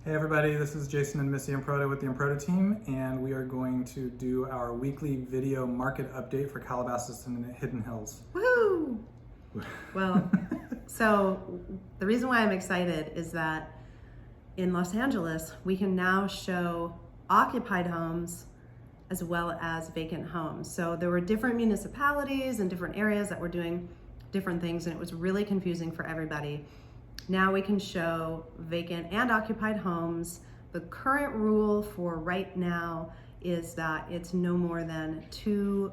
Hey everybody, this is Jason and Missy Improta with the Improta team, and we are going to do our weekly video market update for Calabasas and the Hidden Hills. Woo! Well, so the reason why I'm excited is that in Los Angeles, we can now show occupied homes as well as vacant homes. So there were different municipalities and different areas that were doing different things, and it was really confusing for everybody. Now we can show vacant and occupied homes. The current rule for right now is that it's no more than two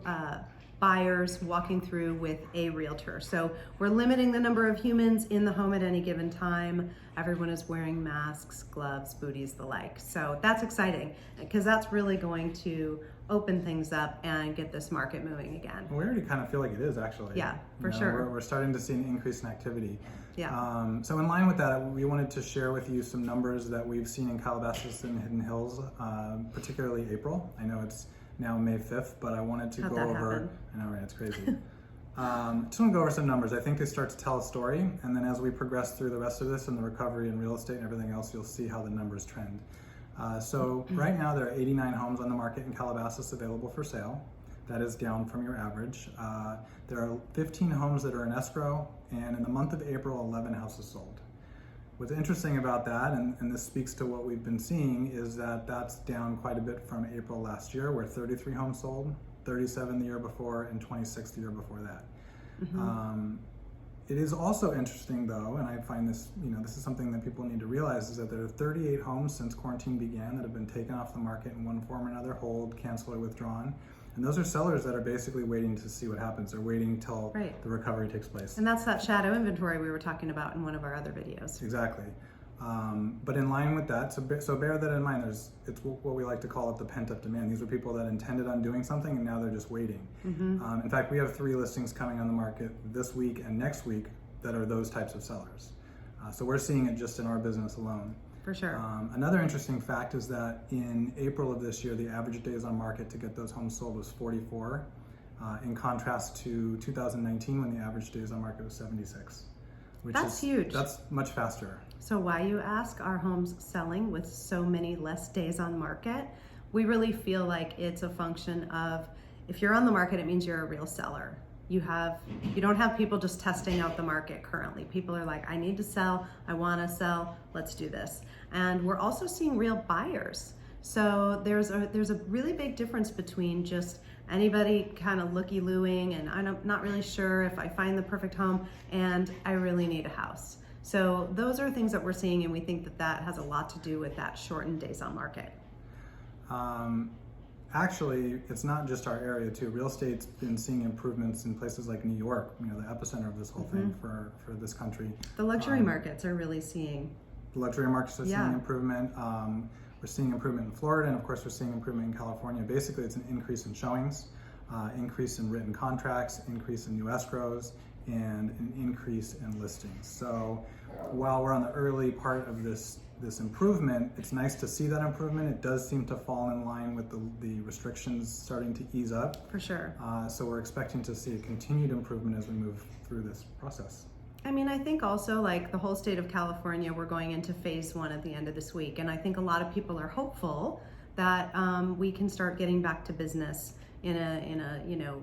buyers walking through with a realtor. So we're limiting the number of humans in the home at any given time. Everyone is wearing masks, gloves, booties, the like. So that's exciting because that's really going to open things up and get this market moving again. We already kind of feel like it is actually. Yeah, for sure. We're starting to see an increase in activity. Yeah. So in line with that, we wanted to share with you some numbers that we've seen in Calabasas and Hidden Hills, particularly April. I know it's now May 5th, but I wanted to How'd go that over, happen? I know, right, it's crazy. Just want to go over some numbers. I think they start to tell a story, and then as we progress through the rest of this and the recovery in real estate and everything else, you'll see how the numbers trend. So right now there are 89 homes on the market in Calabasas available for sale. That is down from your average. There are 15 homes that are in escrow, and in the month of April, 11 houses sold. What's interesting about that, and this speaks to what we've been seeing, is that that's down quite a bit from April last year, where 33 homes sold, 37 the year before, and 26 the year before that. It is also interesting though, and I find this, this is something that people need to realize, is that there are 38 homes since quarantine began that have been taken off the market in one form or another, hold, canceled, or withdrawn. And those are sellers that are basically waiting to see what happens. They're waiting till the recovery takes place. And that's that shadow inventory we were talking about in one of our other videos. Exactly. But in line with that, so bear that in mind, it's what we like to call it the pent-up demand. These are people that intended on doing something and now they're just waiting. In fact, we have 3 listings coming on the market this week and next week that are those types of sellers. So we're seeing it just in our business alone. For sure. Another interesting fact is that in April of this year, the average days on market to get those homes sold was 44, in contrast to 2019 when the average days on market was 76. That's huge. That's much faster. So why, you ask, are homes selling with so many less days on market? We really feel like it's a function of, if you're on the market, it means you're a real seller. You don't have people just testing out the market currently. People are like, I need to sell, I want to sell, let's do this. And we're also seeing real buyers. So there's a really big difference between just anybody kind of looky-looing and I'm not really sure if I find the perfect home and I really need a house. So those are things that we're seeing, and we think that that has a lot to do with that shortened days on market. Actually, it's not just our area too. Real estate's been seeing improvements in places like New York, the epicenter of this whole thing for this country. The luxury markets are really seeing. The luxury markets are seeing improvement. We're seeing improvement in Florida, and of course we're seeing improvement in California. Basically, it's an increase in showings, increase in written contracts, increase in new escrows, and an increase in listings. So while we're on the early part of this improvement, it's nice to see that improvement. It does seem to fall in line with the restrictions starting to ease up. For sure. So we're expecting to see a continued improvement as we move through this process. I mean, I think also, like the whole state of California, we're going into phase 1 at the end of this week. And I think a lot of people are hopeful that we can start getting back to business in a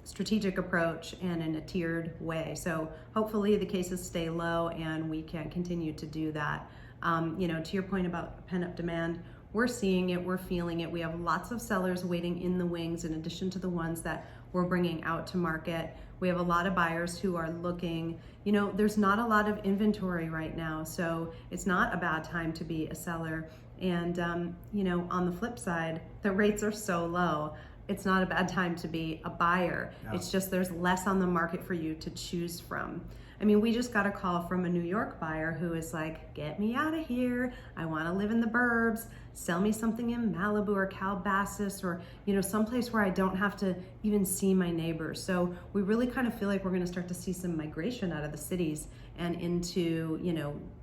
strategic approach and in a tiered way. So hopefully the cases stay low and we can continue to do that. To your point about pent-up demand, we're seeing it, we're feeling it. We have lots of sellers waiting in the wings in addition to the ones that we're bringing out to market. We have a lot of buyers who are looking. There's not a lot of inventory right now, so it's not a bad time to be a seller. And, on the flip side, the rates are so low. It's not a bad time to be a buyer. Yeah. It's just there's less on the market for you to choose from. I mean, we just got a call from a New York buyer who is like, get me out of here. I want to live in the burbs. Sell me something in Malibu or Calabasas or, someplace where I don't have to even see my neighbors. So we really kind of feel like we're going to start to see some migration out of the cities and into,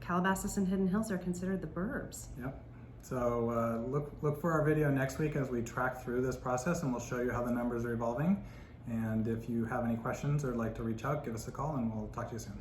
Calabasas and Hidden Hills are considered the burbs. Yep. So look for our video next week as we track through this process, and we'll show you how the numbers are evolving. And if you have any questions or would like to reach out, give us a call and we'll talk to you soon.